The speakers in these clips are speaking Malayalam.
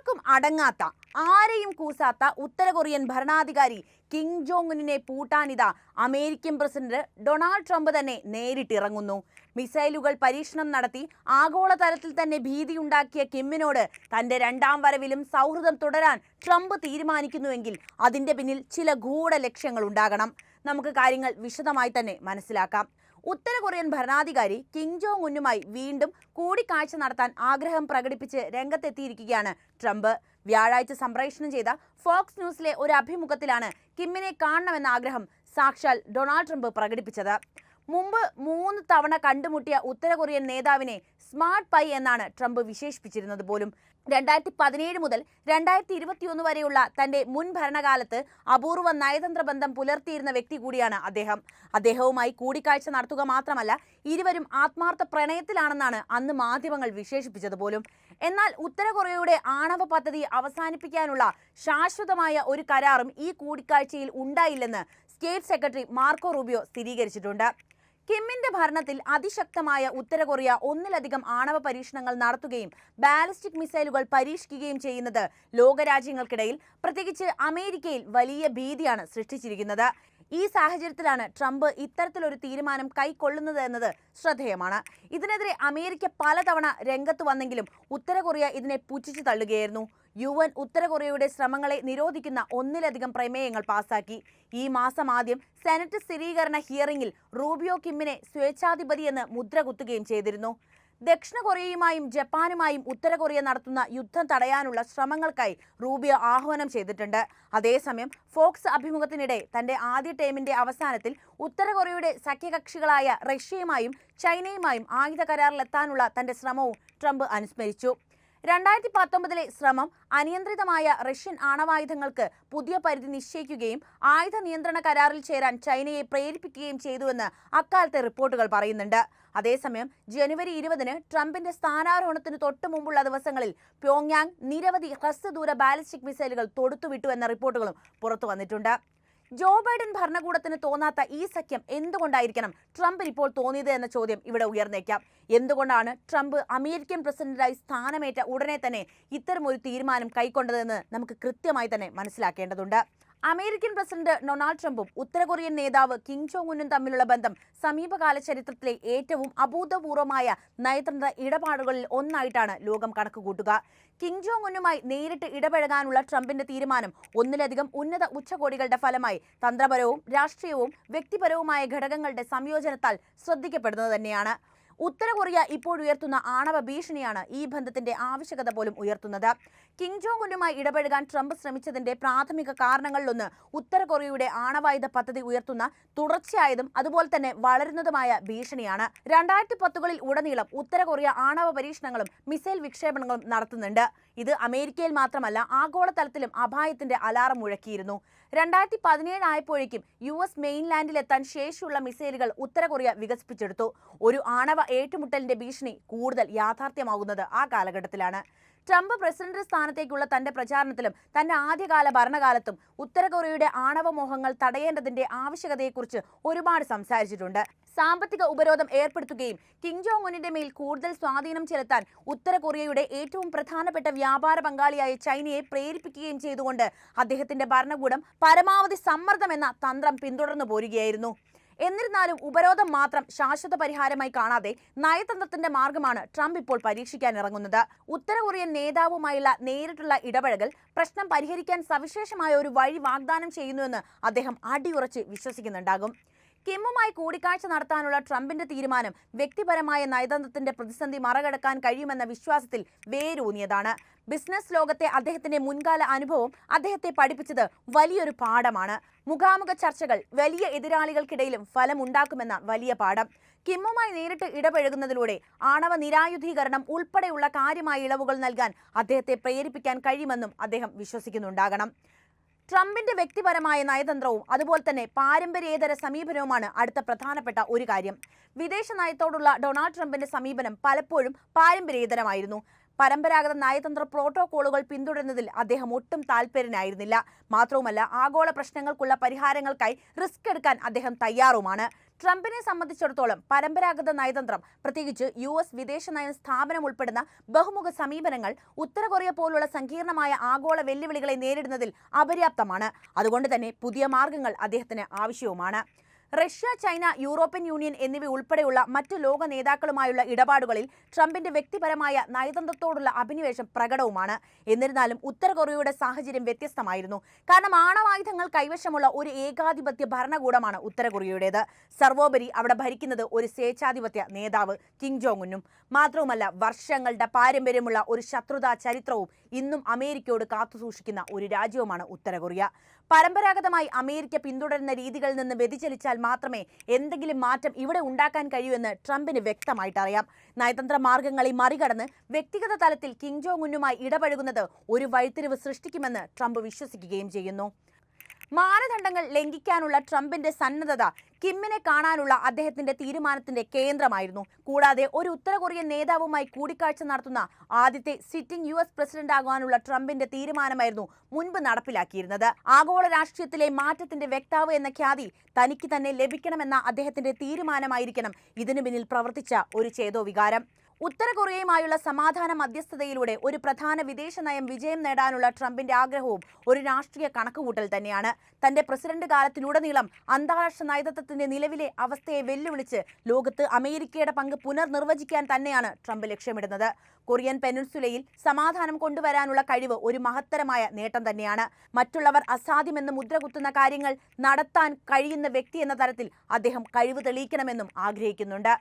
ആർക്കും അടങ്ങാത്ത ആരെയും കൂസാത്ത ഉത്തര കൊറിയൻ ഭരണാധികാരി കിം ജോങ് ഉന്നിനെ പൂട്ടാനിതാ അമേരിക്കൻ പ്രസിഡന്റ് ഡൊണാൾഡ് ട്രംപ് തന്നെ നേരിട്ടിറങ്ങുന്നു. മിസൈലുകൾ പരീക്ഷണം നടത്തി ആഗോളതലത്തിൽ തന്നെ ഭീതിയുണ്ടാക്കിയ കിമ്മിനോട് തന്റെ രണ്ടാം വരവിലും സൗഹൃദം തുടരാൻ ട്രംപ് തീരുമാനിക്കുന്നുവെങ്കിൽ അതിന്റെ പിന്നിൽ ചില ഗൂഢ ലക്ഷ്യങ്ങൾ ഉണ്ടാകണം. നമുക്ക് കാര്യങ്ങൾ വിശദമായി തന്നെ മനസ്സിലാക്കാം. ഉത്തര കൊറിയൻ ഭരണാധികാരി കിം ജോങ് ഉന്നുമായി വീണ്ടും കൂടിക്കാഴ്ച നടത്താൻ ആഗ്രഹം പ്രകടിപ്പിച്ച് രംഗത്തെത്തിയിരിക്കുകയാണ് ട്രംപ്. വ്യാഴാഴ്ച സംപ്രേഷണം ചെയ്ത ഫോക്സ് ന്യൂസിലെ ഒരു അഭിമുഖത്തിലാണ് കിമ്മിനെ കാണണമെന്ന ആഗ്രഹം സാക്ഷാൽ ഡൊണാൾഡ് ട്രംപ് പ്രകടിപ്പിച്ചത്. മുമ്പ് 3 തവണ കണ്ടുമുട്ടിയ ഉത്തര കൊറിയൻ നേതാവിനെ സ്മാർട്ട് പൈ എന്നാണ് ട്രംപ് വിശേഷിപ്പിച്ചിരുന്നത് പോലും. 2017 മുതൽ 2021 വരെയുള്ള തന്റെ മുൻ ഭരണകാലത്ത് അപൂർവ നയതന്ത്ര ബന്ധം പുലർത്തിയിരുന്ന വ്യക്തി കൂടിയാണ് അദ്ദേഹം. അദ്ദേഹവുമായി കൂടിക്കാഴ്ച നടത്തുക മാത്രമല്ല, ഇരുവരും ആത്മാർത്ഥ പ്രണയത്തിലാണെന്നാണ് അന്ന് മാധ്യമങ്ങൾ വിശേഷിപ്പിച്ചത് പോലും. എന്നാൽ ഉത്തര കൊറിയയുടെ ആണവ പദ്ധതി അവസാനിപ്പിക്കാനുള്ള ശാശ്വതമായ ഒരു കരാറും ഈ കൂടിക്കാഴ്ചയിൽ ഉണ്ടായില്ലെന്ന് സ്റ്റേറ്റ് സെക്രട്ടറി മാർക്കോ റൂബിയോ സ്ഥിരീകരിച്ചിട്ടുണ്ട്. കിമ്മിന്റെ ഭരണത്തിൽ അതിശക്തമായ ഉത്തര കൊറിയ ഒന്നിലധികം ആണവ പരീക്ഷണങ്ങൾ നടത്തുകയും ബാലിസ്റ്റിക് മിസൈലുകൾ പരീക്ഷിക്കുകയും ചെയ്യുന്നത് ലോകരാജ്യങ്ങൾക്കിടയിൽ, പ്രത്യേകിച്ച് അമേരിക്കയിൽ വലിയ ഭീതിയാണ് സൃഷ്ടിച്ചിരിക്കുന്നത്. ഈ സാഹചര്യത്തിലാണ് ട്രംപ് ഇത്തരത്തിലൊരു തീരുമാനം കൈക്കൊള്ളുന്നത് എന്നത് ശ്രദ്ധേയമാണ്. ഇതിനെതിരെ അമേരിക്ക പലതവണ രംഗത്ത് വന്നെങ്കിലും ഉത്തര കൊറിയ ഇതിനെ പുച്ഛിച്ചു തള്ളുകയായിരുന്നു. UN ഉത്തര കൊറിയയുടെ ശ്രമങ്ങളെ നിരോധിക്കുന്ന ഒന്നിലധികം പ്രമേയങ്ങൾ പാസാക്കി. ഈ മാസം ആദ്യം സെനറ്റ് സ്ഥിരീകരണ ഹിയറിംഗിൽ റൂബിയോ കിമ്മിനെ സ്വേച്ഛാധിപതിയെന്ന് മുദ്ര കുത്തുകയും ചെയ്തിരുന്നു. ദക്ഷിണ കൊറിയയുമായും ജപ്പാനുമായും ഉത്തര കൊറിയ നടത്തുന്ന യുദ്ധം തടയാനുള്ള ശ്രമങ്ങൾക്കായി റൂബിയോ ആഹ്വാനം ചെയ്തിട്ടുണ്ട്. അതേസമയം ഫോക്സ് അഭിമുഖത്തിനിടെ തന്റെ ആദ്യ ടേമിന്റെ അവസാനത്തിൽ ഉത്തര കൊറിയയുടെ സഖ്യകക്ഷികളായ റഷ്യയുമായും ചൈനയുമായും ആയുധ കരാറിലെത്താനുള്ള തന്റെ ശ്രമവും ട്രംപ് അനുസ്മരിച്ചു. 2019 ശ്രമം അനിയന്ത്രിതമായ റഷ്യൻ ആണവായുധങ്ങൾക്ക് പുതിയ പരിധി നിശ്ചയിക്കുകയും ആയുധ നിയന്ത്രണ കരാറിൽ ചേരാൻ ചൈനയെ പ്രേരിപ്പിക്കുകയും ചെയ്തുവെന്ന് അക്കാലത്തെ റിപ്പോർട്ടുകൾ പറയുന്നുണ്ട്. അതേസമയം ജനുവരി 20-ന് ട്രംപിന്റെ സ്ഥാനാരോഹണത്തിന് തൊട്ടു മുമ്പുള്ള ദിവസങ്ങളിൽ പ്യോങ്യാങ് നിരവധി ഹ്രസ്വദൂര ബാലിസ്റ്റിക് മിസൈലുകൾ തൊടുത്തുവിട്ടു എന്ന റിപ്പോർട്ടുകളും പുറത്തു വന്നിട്ടുണ്ട്. ജോ ബൈഡൻ ഭരണകൂടത്തിന് തോന്നാത്ത ഈ സഖ്യം എന്തുകൊണ്ടായിരിക്കണം ട്രംപിന് ഇപ്പോൾ തോന്നിയത് എന്ന ചോദ്യം ഇവിടെ ഉയർന്നേക്കാം. എന്തുകൊണ്ടാണ് ട്രംപ് അമേരിക്കൻ പ്രസിഡന്റായി സ്ഥാനമേറ്റ ഉടനെ തന്നെ ഇത്തരമൊരു തീരുമാനം കൈക്കൊണ്ടതെന്ന് നമുക്ക് കൃത്യമായി തന്നെ മനസ്സിലാക്കേണ്ടതുണ്ട്. അമേരിക്കൻ പ്രസിഡന്റ് ഡൊണാൾഡ് ട്രംപും ഉത്തര കൊറിയൻ നേതാവ് കിം ജോങ് ഉന്നും തമ്മിലുള്ള ബന്ധം സമീപകാല ചരിത്രത്തിലെ ഏറ്റവും അഭൂതപൂർവമായ നയതന്ത്ര ഇടപാടുകളിൽ ഒന്നായിട്ടാണ് ലോകം കണക്കുകൂട്ടുക. കിം ജോങ് ഉന്നുമായി നേരിട്ട് ഇടപഴകാനുള്ള ട്രംപിന്റെ തീരുമാനം ഒന്നിലധികം ഉന്നത ഉച്ചകോടികളുടെ ഫലമായി തന്ത്രപരവും രാഷ്ട്രീയവും വ്യക്തിപരവുമായ ഘടകങ്ങളുടെ സംയോജനത്താൽ ശ്രദ്ധിക്കപ്പെടുന്നത് തന്നെയാണ്. ഉത്തര കൊറിയ ഇപ്പോഴുയർത്തുന്ന ആണവ ഭീഷണിയാണ് ഈ ബന്ധത്തിന്റെ ആവശ്യകത പോലും ഉയർത്തുന്നത്. കിം ജോങ് ഉന്നുമായി ഇടപഴകാൻ ട്രംപ് ശ്രമിച്ചതിന്റെ പ്രാഥമിക കാരണങ്ങളിലൊന്ന് ഉത്തര കൊറിയയുടെ ആണവായുധ പദ്ധതി ഉയർത്തുന്ന തുടർച്ചയായതും അതുപോലെ തന്നെ വളരുന്നതുമായ ഭീഷണിയാണ്. 2010കളിൽ ഉടനീളം ഉത്തര കൊറിയ ആണവ പരീക്ഷണങ്ങളും മിസൈൽ വിക്ഷേപണങ്ങളും നടത്തുന്നുണ്ട്. ഇത് അമേരിക്കയിൽ മാത്രമല്ല ആഗോളതലത്തിലും അപായത്തിന്റെ അലാറം മുഴക്കിയിരുന്നു. 2017 ആയപ്പോഴേക്കും US മെയിൻലാൻഡിലെത്താൻ ശേഷിയുള്ള മിസൈലുകൾ ഉത്തര കൊറിയ വികസിപ്പിച്ചെടുത്തു. ഒരു ആണവ ഏറ്റുമുട്ടലിന്റെ ഭീഷണി കൂടുതൽ യാഥാർത്ഥ്യമാകുന്നത് ആ കാലഘട്ടത്തിലാണ്. ട്രംപ് പ്രസിഡന്റ് സ്ഥാനത്തേക്കുള്ള തന്റെ പ്രചാരണത്തിലും തന്റെ ആദ്യകാല ഭരണകാലത്തും ഉത്തര കൊറിയയുടെ ആണവ മോഹങ്ങൾ തടയേണ്ടതിന്റെ ആവശ്യകതയെക്കുറിച്ച് ഒരുപാട് സംസാരിച്ചിട്ടുണ്ട്. സാമ്പത്തിക ഉപരോധം ഏർപ്പെടുത്തുകയും കിം ജോങ് ഉന്നിന്റെ മേൽ കൂടുതൽ സ്വാധീനം ചെലുത്താൻ ഉത്തര കൊറിയയുടെ ഏറ്റവും പ്രധാനപ്പെട്ട വ്യാപാര പങ്കാളിയായ ചൈനയെ പ്രേരിപ്പിക്കുകയും ചെയ്തുകൊണ്ട് അദ്ദേഹത്തിന്റെ ഭരണകൂടം പരമാവധി സമ്മർദ്ദം എന്ന തന്ത്രം പിന്തുടർന്നു പോരുകയായിരുന്നു. എന്നിരുന്നാലും ഉപരോധം മാത്രം ശാശ്വത പരിഹാരമായി കാണാതെ നയതന്ത്രത്തിന്റെ മാർഗമാണ് ട്രംപ് ഇപ്പോൾ പരീക്ഷിക്കാൻ ഇറങ്ങുന്നത്. ഉത്തര കൊറിയൻ നേതാവുമായുള്ള നേരിട്ടുള്ള ഇടപഴകൽ പ്രശ്നം പരിഹരിക്കാൻ സവിശേഷമായ ഒരു വഴി വാഗ്ദാനം ചെയ്യുന്നുവെന്ന് അദ്ദേഹം അടിയുറച്ച് വിശ്വസിക്കുന്നുണ്ടാകും. കിമ്മുമായി കൂടിക്കാഴ്ച നടത്താനുള്ള ട്രംപിന്റെ തീരുമാനം വ്യക്തിപരമായ നയതന്ത്രത്തിന്റെ പ്രതിസന്ധി മറികടക്കാൻ കഴിയുമെന്ന വിശ്വാസത്തിൽ വേരൂന്നിയതാണ്. ബിസിനസ് ലോകത്തെ അദ്ദേഹത്തിന്റെ മുൻകാല അനുഭവം അദ്ദേഹത്തെ പഠിപ്പിച്ചത് വലിയൊരു പാഠമാണ്. മുഖാമുഖ ചർച്ചകൾ വലിയ എതിരാളികൾക്കിടയിലും ഫലമുണ്ടാക്കുമെന്ന വലിയ പാഠം. കിമ്മുമായി നേരിട്ട് ഇടപഴകുന്നതിലൂടെ ആണവ നിരായുധീകരണം ഉൾപ്പെടെയുള്ള കാര്യമായ ഇളവുകൾ നൽകാൻ അദ്ദേഹത്തെ പ്രേരിപ്പിക്കാൻ കഴിയുമെന്നും അദ്ദേഹം വിശ്വസിക്കുന്നുണ്ടാകണം. ട്രംപിന്റെ വ്യക്തിപരമായ നയതന്ത്രവും അതുപോലെ തന്നെ പാരമ്പര്യേതര സമീപനവുമാണ് അടുത്ത പ്രധാനപ്പെട്ട ഒരു കാര്യം. വിദേശ നയത്തോടുള്ള ഡൊണാൾഡ് ട്രംപിന്റെ സമീപനം പലപ്പോഴും പാരമ്പര്യേതരമായിരുന്നു. പരമ്പരാഗത നയതന്ത്ര പ്രോട്ടോകോളുകൾ പിന്തുടരുന്നതിൽ അദ്ദേഹം ഒട്ടും താല്പര്യനായിരുന്നില്ല. മാത്രവുമല്ല, ആഗോള പ്രശ്നങ്ങൾക്കുള്ള പരിഹാരങ്ങൾക്കായി റിസ്ക് എടുക്കാൻ അദ്ദേഹം തയ്യാറുമാണ്. ട്രംപിനെ സംബന്ധിച്ചിടത്തോളം പരമ്പരാഗത നയതന്ത്രം, പ്രത്യേകിച്ച് US വിദേശ നയ സ്ഥാപനം ഉൾപ്പെടുന്ന ബഹുമുഖ സമീപനങ്ങൾ ഉത്തര കൊറിയ പോലുള്ള സങ്കീർണമായ ആഗോള വെല്ലുവിളികളെ നേരിടുന്നതിൽ അപര്യാപ്തമാണ്. അതുകൊണ്ട് തന്നെ പുതിയ മാർഗങ്ങൾ അദ്ദേഹത്തിന് ആവശ്യവുമാണ്. റഷ്യ, ചൈന, യൂറോപ്യൻ യൂണിയൻ എന്നിവ ഉൾപ്പെടെയുള്ള മറ്റു ലോക നേതാക്കളുമായുള്ള ഇടപാടുകളിൽ ട്രംപിന്റെ വ്യക്തിപരമായ നയതന്ത്രത്തോടുള്ള അഭിനിവേശം പ്രകടവുമാണ്. എന്നിരുന്നാലും ഉത്തര കൊറിയയുടെ സാഹചര്യം വ്യത്യസ്തമായിരുന്നു. കാരണം ആണവായുധങ്ങൾ കൈവശമുള്ള ഒരു ഏകാധിപത്യ ഭരണകൂടമാണ് ഉത്തര കൊറിയയുടേത്. സർവോപരി അവിടെ ഭരിക്കുന്നത് ഒരു സ്വേച്ഛാധിപത്യ നേതാവ് കിം ജോങ് ഉന്നും. മാത്രവുമല്ല, വർഷങ്ങളുടെ പാരമ്പര്യമുള്ള ഒരു ശത്രുതാ ചരിത്രവും ഇന്നും അമേരിക്കയോട് കാത്തുസൂക്ഷിക്കുന്ന ഒരു രാജ്യവുമാണ് ഉത്തര കൊറിയ. പരമ്പരാഗതമായി അമേരിക്ക പിന്തുടരുന്ന രീതികളിൽ നിന്ന് വ്യതിചലിച്ചാൽ മാത്രമേ എന്തെങ്കിലും മാറ്റം ഇവിടെ ഉണ്ടാക്കാൻ കഴിയൂ എന്ന് ട്രംപിന് വ്യക്തമായിട്ടറിയാം. നയതന്ത്ര മാർഗങ്ങളെ മറികടന്ന് വ്യക്തിഗത തലത്തിൽ കിം ജോങ് ഉന്നുമായി ഇടപഴകുന്നത് ഒരു വഴിത്തിരിവ് സൃഷ്ടിക്കുമെന്ന് ട്രംപ് വിശ്വസിക്കുകയും ചെയ്യുന്നു. മാനദണ്ഡങ്ങൾ ലംഘിക്കാനുള്ള ട്രംപിന്റെ സന്നദ്ധത കിമ്മിനെ കാണാനുള്ള അദ്ദേഹത്തിന്റെ തീരുമാനത്തിന്റെ കേന്ദ്രമായിരുന്നു. കൂടാതെ ഒരു ഉത്തര കൊറിയൻ നേതാവുമായി കൂടിക്കാഴ്ച നടത്തുന്ന ആദ്യത്തെ സിറ്റിംഗ് US പ്രസിഡന്റ് ആകാനുള്ള ട്രംപിന്റെ തീരുമാനമായിരുന്നു മുൻപ് നടപ്പിലാക്കിയിരുന്നത്. ആഗോള രാഷ്ട്രീയത്തിലെ മാറ്റത്തിന്റെ വക്താവ് എന്ന ഖ്യാതി തനിക്ക് തന്നെ ലഭിക്കണമെന്ന അദ്ദേഹത്തിന്റെ തീരുമാനമായിരിക്കണം ഇതിനു പിന്നിൽ പ്രവർത്തിച്ച ഒരു ചേതോവികാരം. ഉത്തര കൊറിയയുമായുള്ള സമാധാന മധ്യസ്ഥതയിലൂടെ ഒരു പ്രധാന വിദേശ നയം വിജയം നേടാനുള്ള ട്രംപിന്റെ ആഗ്രഹവും ഒരു രാഷ്ട്രീയ കണക്കുകൂട്ടൽ തന്നെയാണ്. തന്റെ പ്രസിഡന്റ് കാലത്തിലുടനീളം അന്താരാഷ്ട്ര നയതന്ത്രത്തിന്റെ നിലവിലെ അവസ്ഥയെ വെല്ലുവിളിച്ച് ലോകത്ത് അമേരിക്കയുടെ പങ്ക് പുനർനിർവചിക്കാൻ തന്നെയാണ് ട്രംപ് ലക്ഷ്യമിടുന്നത്. കൊറിയൻ പെനിൻസുലയിൽ സമാധാനം കൊണ്ടുവരാനുള്ള കഴിവ് ഒരു മഹത്തരമായ നേട്ടം തന്നെയാണ്. മറ്റുള്ളവർ അസാധ്യമെന്ന് മുദ്രകുത്തുന്ന കാര്യങ്ങൾ നടത്താൻ കഴിയുന്ന വ്യക്തി എന്ന തരത്തിൽ അദ്ദേഹം കഴിവ് തെളിയിക്കണമെന്നും ആഗ്രഹിക്കുന്നുണ്ട്.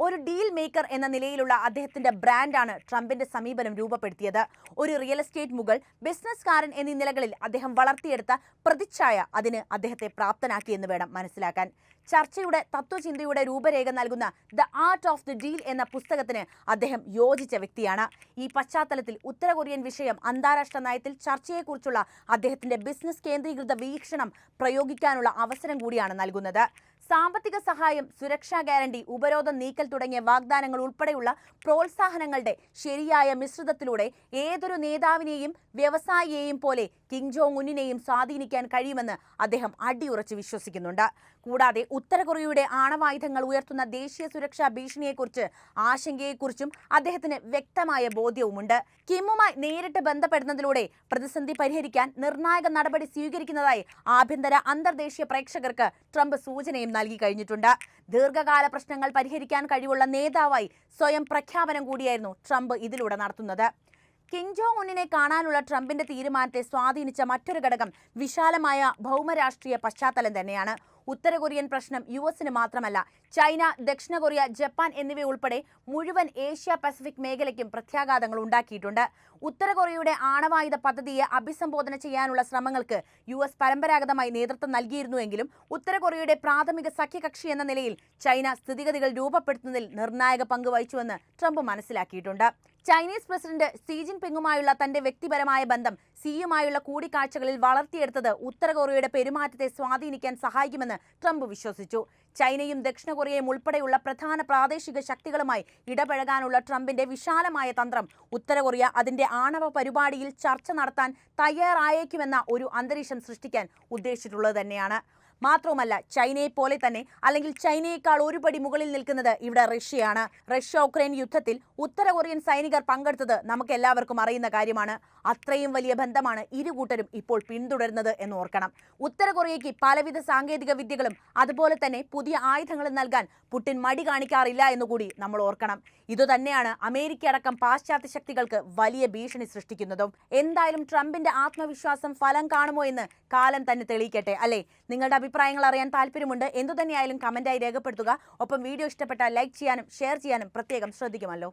ഒരു ഡീൽ മേക്കർ എന്ന നിലയിലുള്ള അദ്ദേഹത്തിന്റെ ബ്രാൻഡാണ് ട്രംപിന്റെ സമീപനം രൂപപ്പെടുത്തിയത്. ഒരു റിയൽ എസ്റ്റേറ്റ് മുഗൾ, ബിസിനസ്സുകാരൻ എന്നീ നിലകളിൽ അദ്ദേഹം വളർത്തിയെടുത്ത പ്രതിച്ഛായ അതിന് അദ്ദേഹത്തെ പ്രാപ്തനാക്കിയെന്ന് വേണം മനസ്സിലാക്കാൻ. ചർച്ചയുടെ തത്വചിന്തയുടെ രൂപരേഖ നൽകുന്ന the art of the deal എന്ന പുസ്തകത്തിന് അദ്ദേഹം യോജിച്ച വ്യക്തിയാണ്. ഈ പശ്ചാത്തലത്തിൽ ഉത്തര കൊറിയൻ വിഷയം അന്താരാഷ്ട്ര നയത്തിൽ ചർച്ചയെക്കുറിച്ചുള്ള അദ്ദേഹത്തിന്റെ ബിസിനസ് കേന്ദ്രീകൃത വീക്ഷണം പ്രയോഗിക്കാനുള്ള അവസരം കൂടിയാണ് നൽകുന്നത്. സാമ്പത്തിക സഹായം, സുരക്ഷാ ഗ്യാരണ്ടി, ഉപരോധം നീക്കൽ തുടങ്ങിയ വാഗ്ദാനങ്ങൾ ഉൾപ്പെടെയുള്ള പ്രോത്സാഹനങ്ങളുടെ ശരിയായ മിശ്രിതത്തിലൂടെ ഏതൊരു നേതാവിനെയും വ്യവസായിയെയും പോലെ കിം ജോങ് ഉന്നിനെയും സ്വാധീനിക്കാൻ കഴിയുമെന്ന് അദ്ദേഹം അടിയുറച്ച് വിശ്വസിക്കുന്നുണ്ട്. കൂടാതെ ഉത്തര കൊറിയയുടെ ആണവായുധങ്ങൾ ഉയർത്തുന്ന ദേശീയ സുരക്ഷാ ഭീഷണിയെക്കുറിച്ച് ആശങ്കയെക്കുറിച്ചും അദ്ദേഹത്തിന് വ്യക്തമായ ബോധ്യവുമുണ്ട്. കിമ്മുമായി നേരിട്ട് ബന്ധപ്പെടുന്നതിലൂടെ പ്രതിസന്ധി പരിഹരിക്കാൻ നിർണായക നടപടി സ്വീകരിക്കുന്നതായി ആഭ്യന്തര അന്തർദേശീയ പ്രേക്ഷകർക്ക് ട്രംപ് സൂചനയും നൽകി കഴിഞ്ഞിട്ടുണ്ട്. ദീർഘകാല പ്രശ്നങ്ങൾ പരിഹരിക്കാൻ കഴിവുള്ള നേതാവായി സ്വയം പ്രഖ്യാപനം കൂടിയായിരുന്നു ട്രംപ് ഇതിലൂടെ നടത്തുന്നത്. കിം ജോങ് ഉന്നിനെ കാണാനുള്ള ട്രംപിന്റെ തീരുമാനത്തെ സ്വാധീനിച്ച മറ്റൊരു ഘടകം വിശാലമായ ഭൗമരാഷ്ട്രീയ പശ്ചാത്തലം തന്നെയാണ്. ഉത്തര കൊറിയൻ പ്രശ്നം US മാത്രമല്ല, ചൈന, ദക്ഷിണ കൊറിയ, ജപ്പാൻ എന്നിവയുൾപ്പെടെ മുഴുവൻ ഏഷ്യ പസഫിക് മേഖലയ്ക്കും പ്രത്യാഘാതങ്ങൾ ഉണ്ടാക്കിയിട്ടുണ്ട്. ഉത്തര കൊറിയയുടെ ആണവായുധ പദ്ധതിയെ അഭിസംബോധന ചെയ്യാനുള്ള ശ്രമങ്ങൾക്ക് US പരമ്പരാഗതമായി നേതൃത്വം നൽകിയിരുന്നുവെങ്കിലും ഉത്തര കൊറിയയുടെ പ്രാഥമിക സഖ്യകക്ഷി എന്ന നിലയിൽ ചൈന സ്ഥിതിഗതികൾ രൂപപ്പെടുത്തുന്നതിൽ നിർണായക പങ്ക് വഹിച്ചുവെന്ന് ട്രംപ് മനസ്സിലാക്കിയിട്ടുണ്ട്. ചൈനീസ് പ്രസിഡന്റ് സി ജിൻപിങ്ങുമായുള്ള തന്റെ വ്യക്തിപരമായ ബന്ധം സിയുമായുള്ള കൂടിക്കാഴ്ചകളിൽ വളർത്തിയെടുത്തത് ഉത്തര കൊറിയയുടെ പെരുമാറ്റത്തെ സ്വാധീനിക്കാൻ സഹായിക്കുമെന്ന് ട്രംപ് വിശ്വസിച്ചു. ചൈനയും ദക്ഷിണ കൊറിയയും ഉൾപ്പെടെയുള്ള പ്രധാന പ്രാദേശിക ശക്തികളുമായി ഇടപഴകാനുള്ള ട്രംപിന്റെ വിശാലമായ തന്ത്രം ഉത്തര കൊറിയ അതിന്റെ ആണവ പരിപാടിയിൽ ചർച്ച നടത്താൻ തയ്യാറായേക്കുമെന്ന ഒരു അന്തരീക്ഷം സൃഷ്ടിക്കാൻ ഉദ്ദേശിച്ചിട്ടുള്ളത് തന്നെയാണ്. മാത്രവുമല്ല, ചൈനയെ പോലെ തന്നെ അല്ലെങ്കിൽ ചൈനയേക്കാൾ ഒരുപടി മുകളിൽ നിൽക്കുന്നത് ഇവിടെ റഷ്യയാണ്. റഷ്യ ഉക്രൈൻ യുദ്ധത്തിൽ ഉത്തര കൊറിയൻ സൈനികർ പങ്കെടുത്തത് നമുക്ക് എല്ലാവർക്കും അറിയുന്ന കാര്യമാണ്. അത്രയും വലിയ ബന്ധമാണ് ഇരുകൂട്ടരും ഇപ്പോൾ പിന്തുടരുന്നത് എന്ന് ഓർക്കണം. ഉത്തര കൊറിയയ്ക്ക് പലവിധ സാങ്കേതിക വിദ്യകളും അതുപോലെ തന്നെ പുതിയ ആയുധങ്ങളും നൽകാൻ പുടിൻ മടി കാണിക്കാറില്ല എന്നുകൂടി നമ്മൾ ഓർക്കണം. ഇതുതന്നെയാണ് അമേരിക്ക അടക്കം പാശ്ചാത്യ ശക്തികൾക്ക് വലിയ ഭീഷണി സൃഷ്ടിക്കുന്നതും. എന്തായാലും ട്രംപിന്റെ ആത്മവിശ്വാസം ഫലം കാണുമോ എന്ന് കാലം തന്നെ തെളിയിക്കട്ടെ, അല്ലേ? നിങ്ങളുടെ അഭിപ്രായങ്ങൾ അറിയാൻ താല്പര്യമുണ്ട്. എന്തുതന്നെയായാലും കമന്റായി രേഖപ്പെടുത്തുക. ഒപ്പം വീഡിയോ ഇഷ്ടപ്പെട്ടാൽ ലൈക്ക് ചെയ്യാനും ഷെയർ ചെയ്യാനും പ്രത്യേകം ശ്രദ്ധിക്കുമല്ലോ.